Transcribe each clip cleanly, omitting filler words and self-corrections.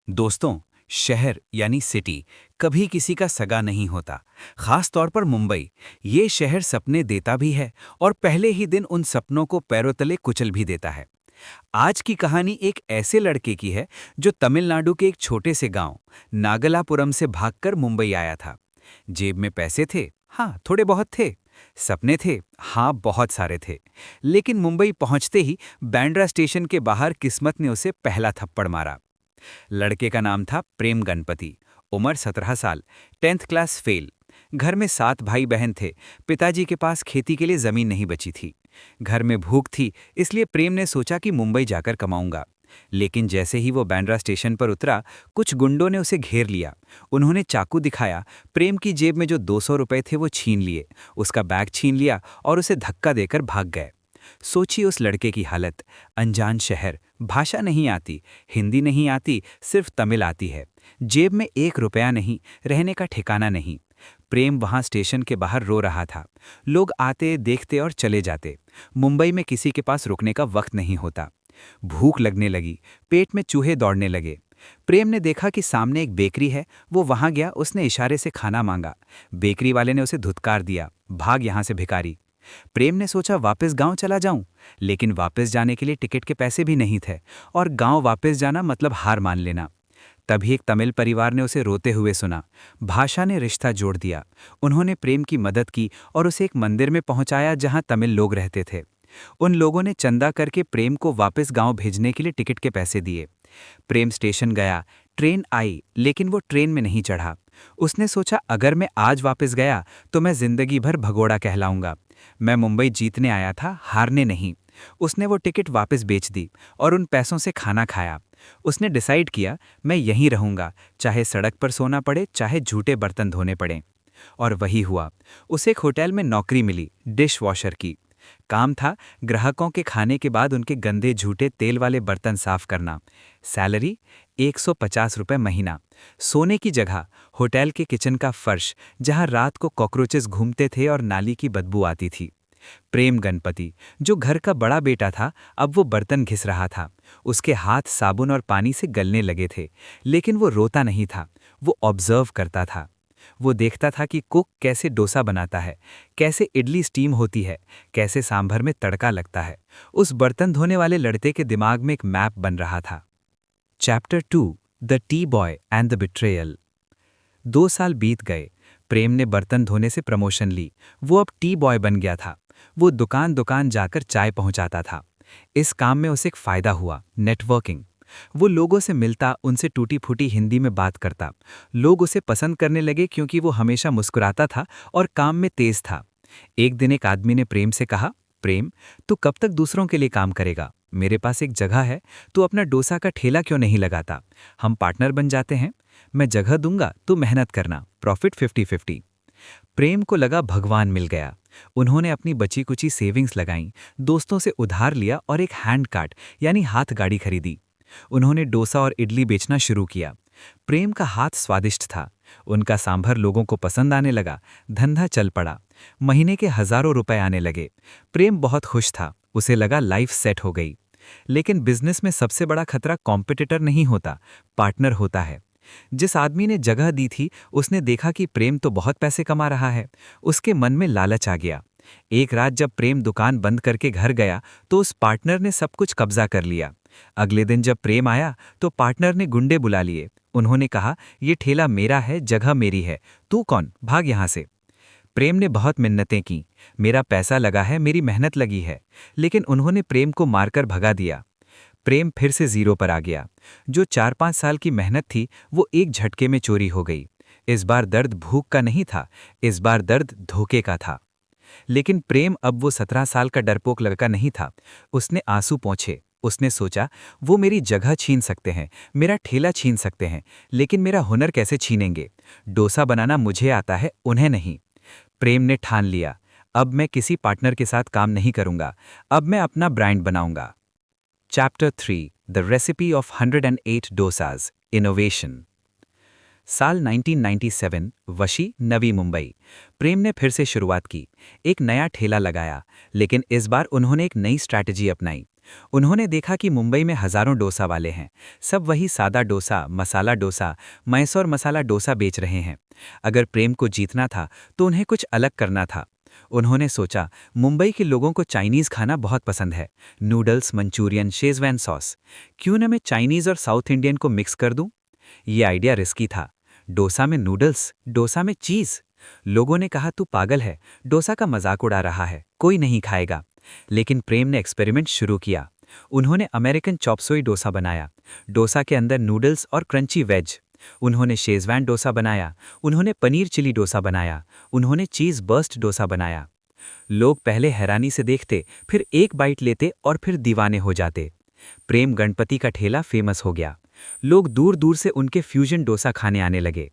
दोस्तों, शहर यानी सिटी कभी किसी का सगा नहीं होता। खास तौर पर मुंबई। ये शहर सपने देता भी है और पहले ही दिन उन सपनों को पैरों तले कुचल भी देता है। आज की कहानी एक ऐसे लड़के की है जो तमिलनाडु के एक छोटे से गांव नागलापुरम से भागकर मुंबई आया था। जेब में पैसे थे, हाँ थोड़े बहुत थे। सपने थे, हाँ बहुत सारे थे। लेकिन मुंबई पहुंचते ही बैंड्रा स्टेशन के बाहर किस्मत ने उसे पहला थप्पड़ मारा। लड़के का नाम था प्रेम गणपति। उम्र 17 साल। 10th class fail. घर में 7 भाई बहन थे। पिताजी के पास खेती के लिए जमीन नहीं बची थी। घर में भूख थी, इसलिए प्रेम ने सोचा कि मुंबई जाकर कमाऊंगा। लेकिन जैसे ही वो बैंड्रा स्टेशन पर उतरा, कुछ गुंडों ने उसे घेर लिया। उन्होंने चाकू दिखाया। प्रेम की जेब में जो 200 रुपए थे वो छीन लिए, उसका बैग छीन लिया और उसे धक्का देकर भाग गए। सोचिए उस लड़के की हालत। अनजान शहर, भाषा नहीं आती, हिंदी नहीं आती, सिर्फ तमिल आती है। जेब में 1 रुपया नहीं, रहने का ठिकाना नहीं। प्रेम वहां स्टेशन के बाहर रो रहा था। लोग आते, देखते और चले जाते। मुंबई में किसी के पास रुकने का वक्त नहीं होता। भूख लगने लगी, पेट में चूहे दौड़ने लगे। प्रेम ने देखा कि सामने एक बेकरी है। वो वहां गया, उसने इशारे से खाना मांगा। बेकरी वाले ने उसे धुतकार दिया, भाग यहां से भिखारी। प्रेम ने सोचा वापस गांव चला जाऊं, लेकिन वापस जाने के लिए टिकट के पैसे भी नहीं थे और गांव वापस जाना मतलब हार मान लेना। तभी एक तमिल परिवार ने उसे रोते हुए सुना। भाषा ने रिश्ता जोड़ दिया। उन्होंने प्रेम की मदद की और उसे एक मंदिर में पहुंचाया जहां तमिल लोग रहते थे। उन लोगों ने चंदा करके प्रेम को वापस गांव भेजने के लिए टिकट के पैसे दिए। प्रेम स्टेशन गया। ट्रेन आई, लेकिन वो ट्रेन में नहीं चढ़ा। उसने सोचा अगर मैं आज वापस गया तो मैं जिंदगी भर भगोड़ा कहलाऊंगा। मैं मुंबई जीतने आया था, हारने नहीं। उसने वो टिकट वापस बेच दी और उन पैसों से खाना खाया। उसने डिसाइड किया मैं यहीं रहूंगा, चाहे सड़क पर सोना पड़े, चाहे झूठे बर्तन धोने पड़े। और वही हुआ। उसे एक होटल में नौकरी मिली, डिश वॉशर की। काम था ग्राहकों के खाने के बाद उनके गंदे झूठे तेल वाले बर्तन साफ करना। सैलरी 150 रुपये महीना। सोने की जगह होटल के किचन का फर्श, जहां रात को कॉकरोचेस घूमते थे और नाली की बदबू आती थी। प्रेम गणपति, जो घर का बड़ा बेटा था, अब वो बर्तन घिस रहा था। उसके हाथ साबुन और पानी से गलने लगे थे, लेकिन वो रोता नहीं था। वो ऑब्जर्व करता था। वो देखता था कि कुक कैसे डोसा बनाता है, कैसे इडली स्टीम होती है, कैसे सांभर में तड़का लगता है। उस बर्तन धोने वाले लड़के के दिमाग में एक मैप बन रहा था। Chapter 2, the T boy and the betrayal. 2 साल बीत गए। प्रेम ने बर्तन धोने से प्रमोशन ली। वो अब टी बॉय बन गया था। वो दुकान दुकान जाकर चाय पहुंचाता था। इस काम में उसे एक फायदा हुआ, नेटवर्किंग। वो लोगों से मिलता, उनसे टूटी फूटी हिंदी में बात करता। लोग उसे पसंद करने लगे क्योंकि वो हमेशा मुस्कुराता था और काम में तेज था। एक दिन एक आदमी ने प्रेम से कहा, प्रेम, तू कब तक दूसरों के लिए काम करेगा? मेरे पास एक जगह है, तू अपना डोसा का ठेला क्यों नहीं लगाता? हम पार्टनर बन जाते हैं। मैं जगह दूंगा, तू मेहनत करना, प्रॉफिट 50-50। प्रेम को लगा भगवान मिल गया। उन्होंने अपनी बची कुची सेविंग्स लगाईं, दोस्तों से उधार लिया और एक हैंड कार्ट यानी हाथ गाड़ी खरीदी। उन्होंने डोसा और इडली बेचना शुरू किया। प्रेम का हाथ स्वादिष्ट था। उनका सांभर लोगों को पसंद आने लगा। धंधा चल पड़ा। महीने के हजारों रुपए आने लगे। प्रेम बहुत खुश था। उसे लगा लाइफ सेट हो गई। लेकिन बिजनेस में सबसे बड़ा खतरा कॉम्पिटिटर नहीं होता, पार्टनर होता है। जिस आदमी ने जगह दी थी, उसने देखा कि प्रेम तो बहुत पैसे कमा रहा है। उसके मन में लालच आ गया। एक रात जब प्रेम दुकान बंद करके घर गया तो उस पार्टनर ने सब कुछ कब्जा कर लिया। अगले दिन जब प्रेम आया तो पार्टनर ने गुंडे बुला लिए। उन्होंने कहा, ये ठेला मेरा है, जगह मेरी है, तू कौन, भाग यहां से। प्रेम ने बहुत मिन्नतें की, मेरा पैसा लगा है, मेरी मेहनत लगी है। लेकिन उन्होंने प्रेम को मारकर भगा दिया। प्रेम फिर से जीरो पर आ गया। जो 4-5 साल की मेहनत थी वो एक झटके में चोरी हो गई। इस बार दर्द भूख का नहीं था, इस बार दर्द धोखे का था। लेकिन प्रेम अब वो 17 साल का डरपोक लड़का नहीं था। उसने आंसू पोंछे। उसने सोचा, वो मेरी जगह छीन सकते हैं, मेरा ठेला छीन सकते हैं, लेकिन मेरा हुनर कैसे छीनेंगे? डोसा बनाना मुझे आता है, उन्हें नहीं। प्रेम ने ठान लिया, अब मैं किसी पार्टनर के साथ काम नहीं करूंगा, अब मैं अपना ब्रांड बनाऊंगा। Chapter 3, the recipe of 108 dosas, innovation. साल 1997, वशी, नवी मुंबई। प्रेम ने फिर से शुरुआत की। एक नया ठेला लगाया, लेकिन इस बार उन्होंने एक नई स्ट्रैटेजी अपनाई। उन्होंने देखा कि मुंबई में हजारों डोसा वाले हैं। सब वही सादा डोसा, मसाला डोसा, मैसूर मसाला डोसा बेच रहे हैं। अगर प्रेम को जीतना था तो उन्हें कुछ अलग करना था। उन्होंने सोचा, मुंबई के लोगों को चाइनीज खाना बहुत पसंद है। Noodles, Manchurian, Schezwan sauce. क्यों न मैं चाइनीज और साउथ इंडियन को मिक्स कर दूं? ये आइडिया रिस्की था। डोसा में नूडल्स, डोसा में चीज। लोगों ने कहा, तू पागल है, डोसा का मजाक उड़ा रहा है, कोई नहीं खाएगा। लेकिन प्रेम ने एक्सपेरिमेंट शुरू किया। उन्होंने अमेरिकन चॉपसोई डोसा बनाया। डोसा के अंदर नूडल्स और क्रंची वेज। उन्होंने शेजवान डोसा बनाया। उन्होंने पनीर चिली डोसा बनाया। उन्होंने चीज बर्स्ट डोसा बनाया। लोग पहले हैरानी से देखते, फिर एक बाइट लेते और फिर दीवाने हो जाते। प्रेम गणपति का ठेला फेमस हो गया। लोग दूर दूर से उनके फ्यूजन डोसा खाने आने लगे।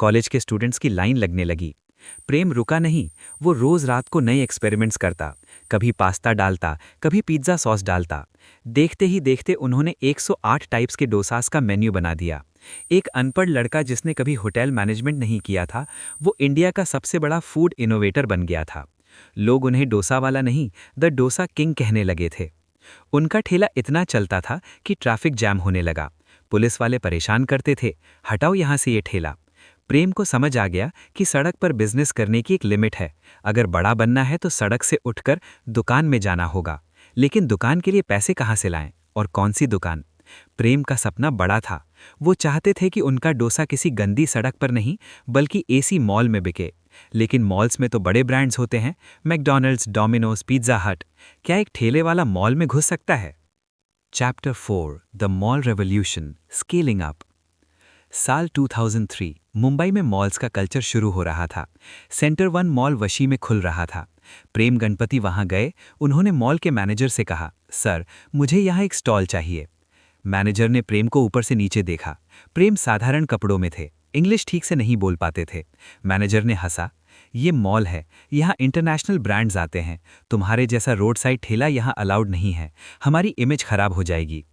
कॉलेज के स्टूडेंट्स की लाइन लगने लगी। प्रेम रुका नहीं। वो रोज रात को नए एक्सपेरिमेंट्स करता। कभी पास्ता डालता, कभी पिज्ज़ा सॉस डालता। देखते ही देखते उन्होंने 108 टाइप्स के डोसास का मेन्यू बना दिया। एक अनपढ़ लड़का जिसने कभी होटल मैनेजमेंट नहीं किया था, वो इंडिया का सबसे बड़ा फूड इनोवेटर बन गया था। लोग उन्हें डोसा वाला नहीं, द डोसा किंग कहने लगे थे। उनका ठेला इतना चलता था कि ट्रैफिक जैम होने लगा। पुलिस वाले परेशान करते थे, हटाओ यहाँ से ये ठेला। प्रेम को समझ आ गया कि सड़क पर बिजनेस करने की एक लिमिट है। अगर बड़ा बनना है तो सड़क से उठकर दुकान में जाना होगा। लेकिन दुकान के लिए पैसे कहाँ से लाएं, और कौन सी दुकान? प्रेम का सपना बड़ा था। वो चाहते थे कि उनका डोसा किसी गंदी सड़क पर नहीं, बल्कि एसी मॉल में बिके। लेकिन मॉल्स में तो बड़े ब्रांड्स होते हैं, मैकडॉनल्ड्स, डोमिनोज, पिज्जा हट। क्या एक ठेले वाला मॉल में घुस सकता है? Chapter 4, the mall revolution, scaling up. साल 2003 मुंबई में मॉल्स का कल्चर शुरू हो रहा था। सेंटर 1 मॉल वशी में खुल रहा था। प्रेम गणपति वहां गए। उन्होंने मॉल के मैनेजर से कहा, सर, मुझे यहाँ एक स्टॉल चाहिए। मैनेजर ने प्रेम को ऊपर से नीचे देखा। प्रेम साधारण कपड़ों में थे, इंग्लिश ठीक से नहीं बोल पाते थे। मैनेजर ने हंसा, ये मॉल है, यहाँ इंटरनेशनल ब्रांड्स आते हैं। तुम्हारे जैसा रोड साइड ठेला यहाँ अलाउड नहीं है, हमारी इमेज खराब हो जाएगी।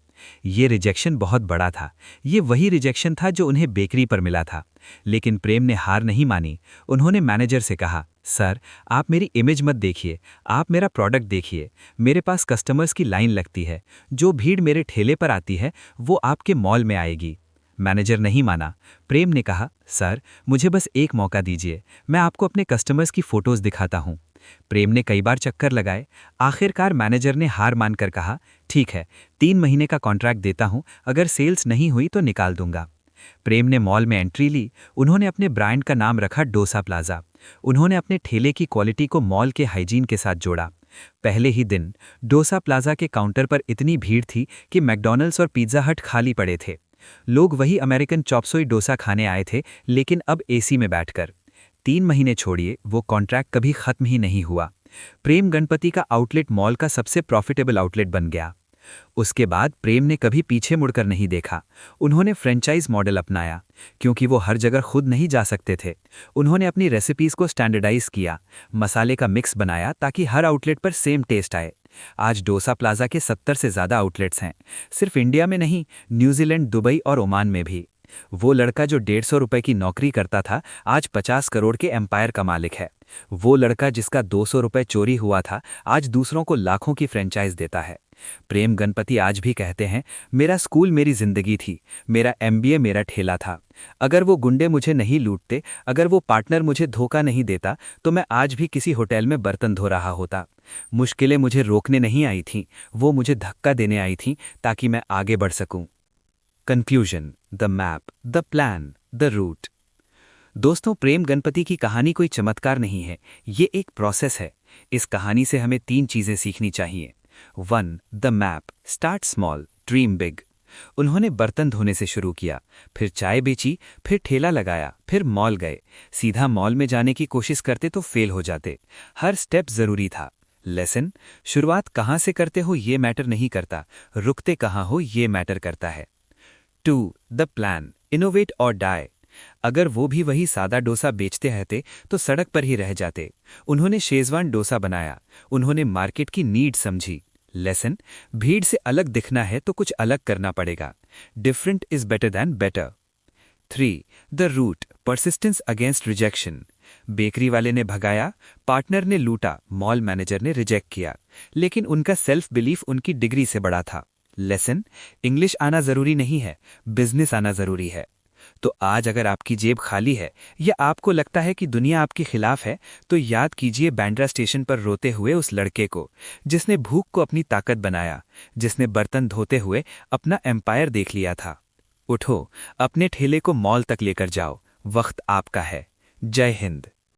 ये रिजेक्शन बहुत बड़ा था। ये वही रिजेक्शन था जो उन्हें बेकरी पर मिला था। लेकिन प्रेम ने हार नहीं मानी। उन्होंने मैनेजर से कहा, सर, आप मेरी इमेज मत देखिए, आप मेरा प्रोडक्ट देखिए। मेरे पास कस्टमर्स की लाइन लगती है। जो भीड़ मेरे ठेले पर आती है वो आपके मॉल में आएगी। मैनेजर नहीं माना। प्रेम ने कहा, सर, मुझे बस एक मौका दीजिए, मैं आपको अपने कस्टमर्स की फोटोज दिखाता हूँ। प्रेम ने कई बार चक्कर लगाए। आखिरकार मैनेजर ने हार मानकर कहा, ठीक है, 3 महीने का कॉन्ट्रैक्ट देता हूं, अगर सेल्स नहीं हुई तो निकाल दूंगा। प्रेम ने मॉल में एंट्री ली। उन्होंने अपने ब्रांड का नाम रखा डोसा प्लाजा। उन्होंने अपने ठेले की क्वालिटी को मॉल के हाइजीन के साथ जोड़ा। पहले ही दिन डोसा प्लाजा के काउंटर पर इतनी भीड़ थी कि मैकडॉनल्ड्स और पिज्जा हट खाली पड़े थे। लोग वही अमेरिकन चॉपसोई डोसा खाने आए थे, लेकिन अब एसी में बैठकर। 3 महीने छोड़िए, वो कॉन्ट्रैक्ट कभी खत्म ही नहीं हुआ। प्रेम गणपति का आउटलेट मॉल का सबसे प्रॉफिटेबल आउटलेट बन गया। उसके बाद प्रेम ने कभी पीछे मुड़कर नहीं देखा। उन्होंने फ्रेंचाइज मॉडल अपनाया, क्योंकि वो हर जगह खुद नहीं जा सकते थे। उन्होंने अपनी रेसिपीज को स्टैंडर्डाइज किया, मसाले का मिक्स बनाया ताकि हर आउटलेट पर सेम टेस्ट आए। आज डोसा प्लाजा के 70 से ज़्यादा आउटलेट्स हैं, सिर्फ इंडिया में नहीं, न्यूजीलैंड, दुबई और ओमान में भी। वो लड़का जो 150 रुपए की नौकरी करता था, आज 50 करोड़ के एम्पायर का मालिक है। वो लड़का जिसका 200 रुपए चोरी हुआ था, आज दूसरों को लाखों की फ्रेंचाइज देता है। प्रेम गणपति आज भी कहते हैं, मेरा स्कूल मेरी जिंदगी थी, मेरा एमबीए मेरा ठेला था। अगर वो गुंडे मुझे नहीं लूटते, अगर वो पार्टनर मुझे धोखा नहीं देता, तो मैं आज भी किसी होटल में बर्तन धो रहा होता। मुश्किलें मुझे रोकने नहीं आई थीं, वो मुझे धक्का देने आई थीं ताकि मैं आगे बढ़ सकूं। Conclusion, the map, the plan, the route. दोस्तों, प्रेम गणपति की कहानी कोई चमत्कार नहीं है, ये एक प्रोसेस है। इस कहानी से हमें 3 चीजें सीखनी चाहिए। 1. The map, start small, dream big. उन्होंने बर्तन धोने से शुरू किया, फिर चाय बेची, फिर ठेला लगाया, फिर मॉल गए। सीधा मॉल में जाने की कोशिश करते तो फेल हो जाते। हर स्टेप जरूरी था। लेसन, शुरुआत कहाँ से करते हो ये मैटर नहीं करता, रुकते कहाँ हो ये मैटर करता है। 2. द प्लान, इनोवेट और डाई। अगर वो भी वही सादा डोसा बेचते रहते तो सड़क पर ही रह जाते। उन्होंने शेजवान डोसा बनाया। उन्होंने मार्केट की नीड समझी। लेसन, भीड़ से अलग दिखना है तो कुछ अलग करना पड़ेगा। Different is better than better. 3. The route, persistence against rejection. Bakery वाले ने भगाया, पार्टनर ने लूटा, मॉल मैनेजर ने रिजेक्ट किया, लेकिन उनका सेल्फ बिलीफ उनकी डिग्री से बड़ा था। लेसन, इंग्लिश आना जरूरी नहीं है, बिजनेस आना जरूरी है। तो आज अगर आपकी जेब खाली है या आपको लगता है कि दुनिया आपके खिलाफ है, तो याद कीजिए बांद्रा स्टेशन पर रोते हुए उस लड़के को, जिसने भूख को अपनी ताकत बनाया, जिसने बर्तन धोते हुए अपना एम्पायर देख लिया था। उठो, अपने ठेले को मॉल तक लेकर जाओ, वक्त आपका है। जय हिंद।